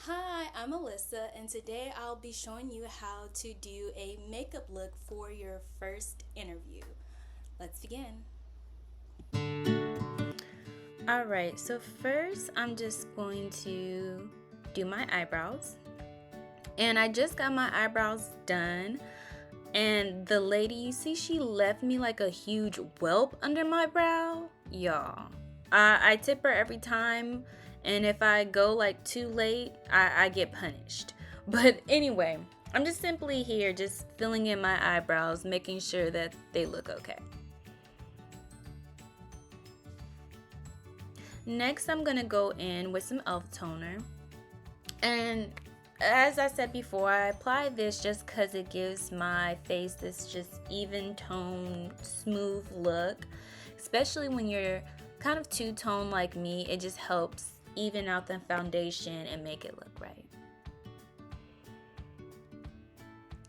Hi, I'm Alyssa, and today I'll be showing you how to do a makeup look for your first interview. Let's begin. Alright, so first I'm just going to do my eyebrows. And I just got my eyebrows done. And the lady, you see, she left me like a huge whelp under my brow. Y'all, I tip her every time. And if I go like too late, I get punished. But anyway, I'm just simply here just filling in my eyebrows, making sure that they look okay. Next, I'm going to go in with some e.l.f. toner. And as I said before, I apply this just because it gives my face this just even tone, smooth look. Especially when you're kind of two-tone like me, it just helps even out the foundation and make it look right.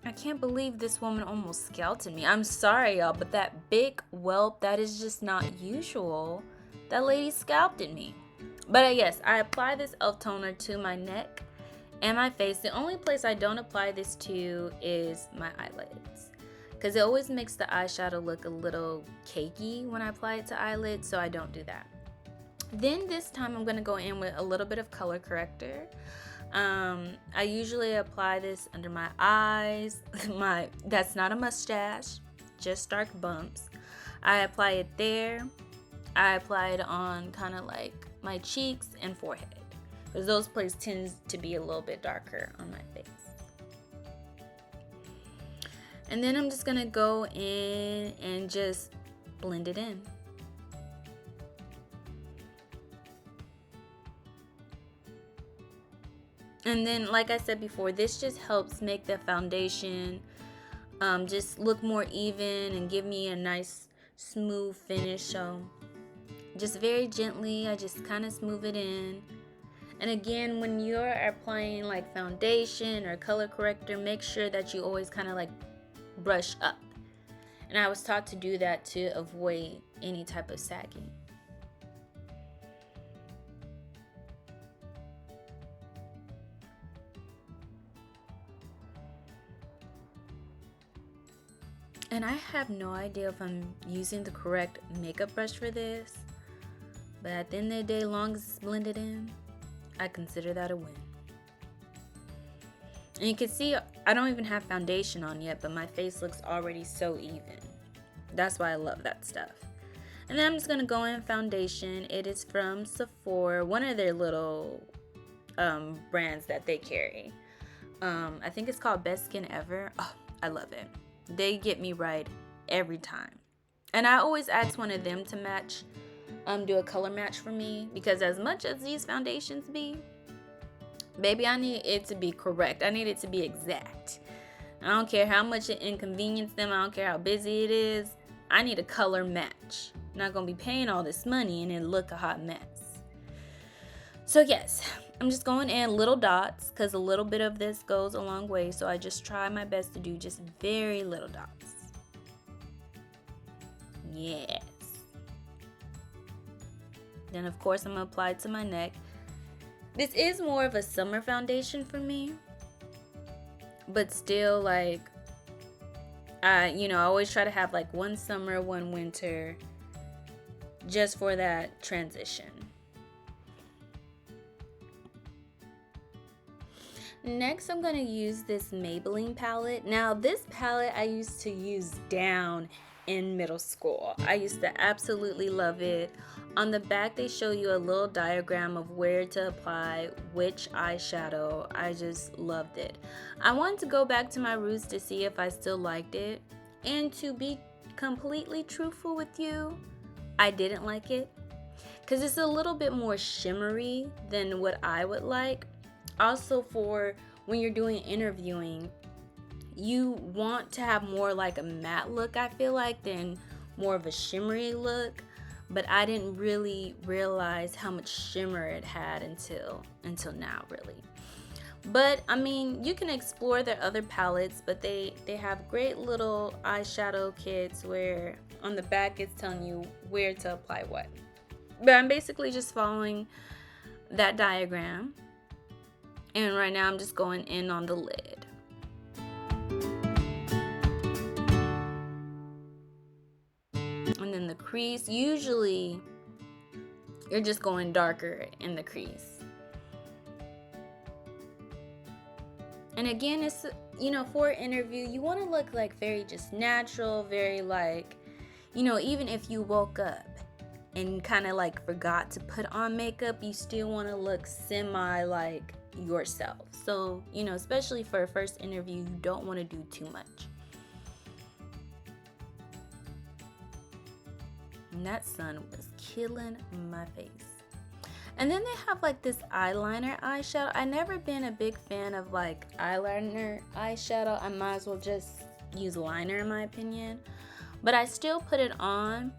I can't believe this woman almost scalped me. I'm sorry, y'all, but that big whelp, that is just not usual. That lady scalped me. But yes, I apply this e.l.f. toner to my neck and my face. The only place I don't apply this to is my eyelids, because it always makes the eyeshadow look a little cakey when I apply it to eyelids, so I don't do that. Then this time I'm going to go in with a little bit of color corrector. I usually apply this under my eyes. That's not a mustache, just dark bumps. I apply it there. I apply it on kind of like my cheeks and forehead, because those places tend to be a little bit darker on my face. And then I'm just going to go in and just blend it in. And then, like I said before, this just helps make the foundation just look more even and give me a nice smooth finish. So just very gently, I just kind of smooth it in. And again, when you're applying like foundation or color corrector, make sure that you always kind of like brush up. And I was taught to do that to avoid any type of sagging. And I have no idea if I'm using the correct makeup brush for this, but at the end of the day, long as it's blended in, I consider that a win. And you can see I don't even have foundation on yet, but my face looks already so even. That's why I love that stuff. And then I'm just going to go in foundation. It is from Sephora, one of their little brands that they carry. I think it's called Best Skin Ever. Oh, I love it. They get me right every time. And I always ask one of them to match, do a color match for me, because as much as these foundations be, baby, I need it to be correct. I need it to be exact. I don't care how much it inconveniences them. I don't care how busy it is. I need a color match. I'm not going to be paying all this money and it look a hot mess. So yes, I'm just going in little dots because a little bit of this goes a long way. So I just try my best to do just very little dots. Yes. Then of course I'm going to apply it to my neck. This is more of a summer foundation for me. But still, like, I always try to have like one summer, one winter, just for that transition. Next, I'm going to use this Maybelline palette. Now, this palette I used to use down in middle school. I used to absolutely love it. On the back, they show you a little diagram of where to apply which eyeshadow. I just loved it. I wanted to go back to my roots to see if I still liked it. And to be completely truthful with you, I didn't like it, because it's a little bit more shimmery than what I would like. Also, for when you're doing interviewing, you want to have more like a matte look, I feel like, than more of a shimmery look. But I didn't really realize how much shimmer it had until now, really. But I mean, you can explore their other palettes, but they have great little eyeshadow kits where on the back it's telling you where to apply what. But I'm basically just following that diagram. And right now I'm just going in on the lid. And then the crease, usually you're just going darker in the crease. And again, it's, for an interview, you want to look like very just natural, very like, even if you woke up and kind of like forgot to put on makeup, you still want to look semi like yourself. So, especially for a first interview, you don't want to do too much. And that sun was killing my face. And then they have like this eyeliner eyeshadow. I've never been a big fan of like eyeliner eyeshadow. I might as well just use liner in my opinion. But I still put it on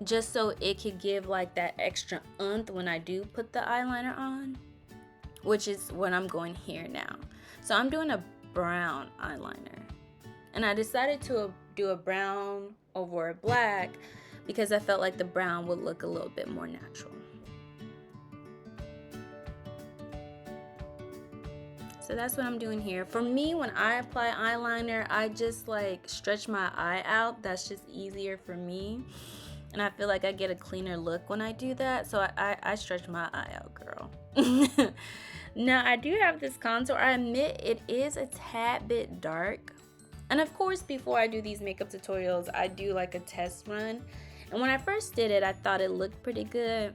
just so it could give like that extra oomph when I do put the eyeliner on, which is what I'm going here now. So I'm doing a brown eyeliner. And I decided to do a brown over a black because I felt like the brown would look a little bit more natural. So that's what I'm doing here. For me, when I apply eyeliner, I just like stretch my eye out. That's just easier for me. And I feel like I get a cleaner look when I do that. So I stretch my eye out, girl. Now, I do have this contour. I admit it is a tad bit dark. And of course, before I do these makeup tutorials, I do like a test run. And when I first did it, I thought it looked pretty good.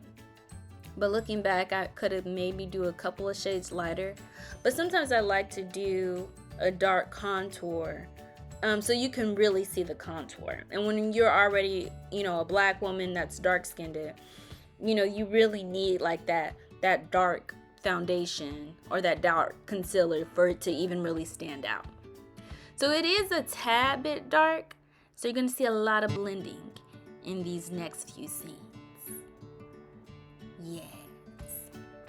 But looking back, I could have maybe do a couple of shades lighter. But sometimes I like to do a dark contour so you can really see the contour. And when you're already, a black woman that's dark-skinned, you really need like that dark foundation or that dark concealer for it to even really stand out. So it is a tad bit dark. So you're going to see a lot of blending in these next few scenes. Yes.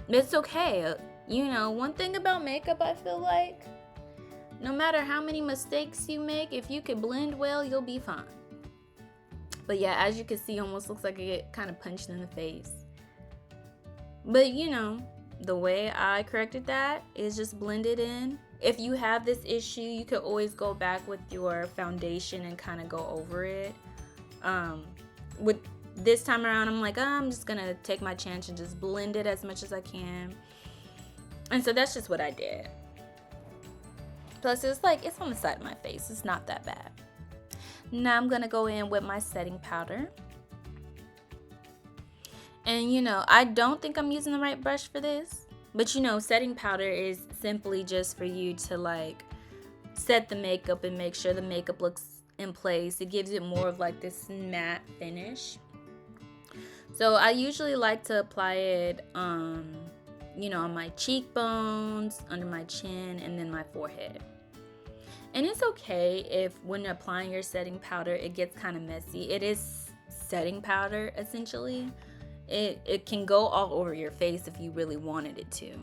It's okay. One thing about makeup, I feel like, no matter how many mistakes you make, if you can blend well, you'll be fine. But yeah, as you can see, almost looks like I get kind of punched in the face. But the way I corrected that is just blend it in. If you have this issue, you could always go back with your foundation and kind of go over it. With this time around, I'm like, I'm just gonna take my chance and just blend it as much as I can. And so that's just what I did. Plus, it's on the side of my face. It's not that bad. Now I'm gonna go in with my setting powder. And I don't think I'm using the right brush for this. But setting powder is simply just for you to like set the makeup and make sure the makeup looks in place. It gives it more of like this matte finish. So I usually like to apply it on my cheekbones, under my chin, and then my forehead. And it's okay if when applying your setting powder, it gets kind of messy. It is setting powder, essentially. It can go all over your face if you really wanted it to.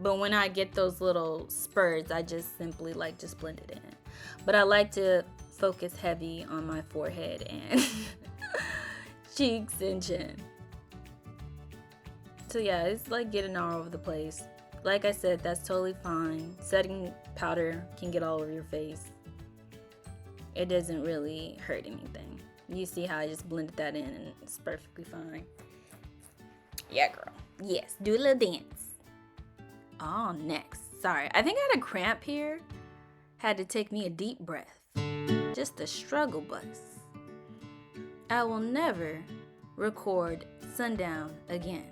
But when I get those little spurts, I just simply just blend it in. But I like to focus heavy on my forehead and cheeks and chin. So yeah, it's like getting all over the place. Like I said, that's totally fine. Setting powder can get all over your face. It doesn't really hurt anything. You see how I just blended that in and it's perfectly fine. Yeah, girl. Yes, do a little dance. Oh, next. Sorry, I think I had a cramp here. Had to take me a deep breath. Just a struggle bus. I will never record Sundown again.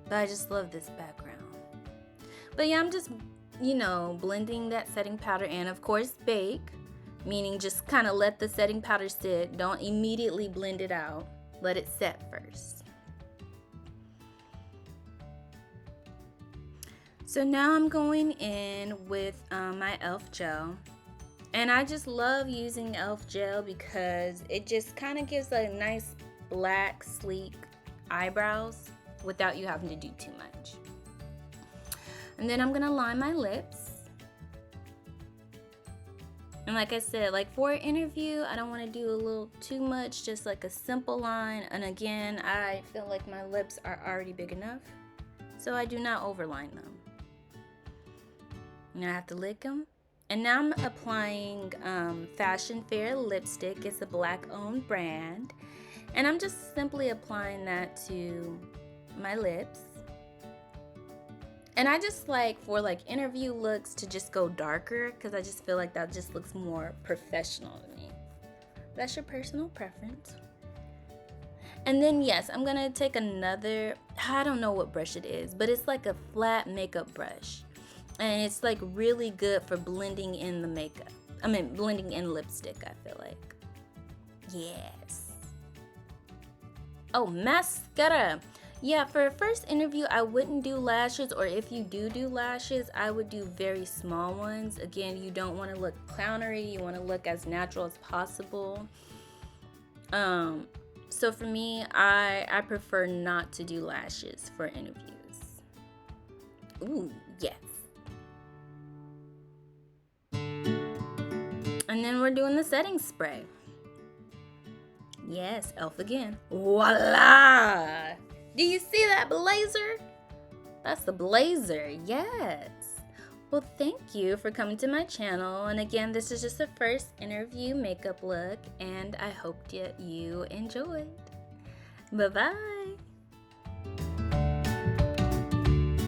But I just love this background. But yeah, I'm just, blending that setting powder in. Of course, bake. Meaning just kind of let the setting powder sit. Don't immediately blend it out. Let it set first. So now I'm going in with my e.l.f. gel. And I just love using e.l.f. gel because it just kind of gives a nice black, sleek eyebrows without you having to do too much. And then I'm going to line my lips. And like I said, for an interview, I don't want to do a little too much, just like a simple line. And again, I feel like my lips are already big enough. so I do not overline them. Now I have to lick them. And now I'm applying Fashion Fair lipstick. It's a black-owned brand. And I'm just simply applying that to my lips. And I just like, for like interview looks, to just go darker because I just feel like that just looks more professional to me. That's your personal preference. And then yes, I'm gonna take another, I don't know what brush it is, but it's like a flat makeup brush. And it's like really good for blending in the makeup. Blending in lipstick, I feel like. Yes. Oh, mascara. Yeah, for a first interview, I wouldn't do lashes, or if you do lashes, I would do very small ones. Again, you don't want to look clownery. You want to look as natural as possible. So for me, I prefer not to do lashes for interviews. Ooh, yes. And then we're doing the setting spray. Yes, e.l.f. again. Voila! Do you see that blazer? That's the blazer, yes. Well, thank you for coming to my channel. And again, this is just the first interview makeup look, and I hope that you enjoyed. Bye-bye.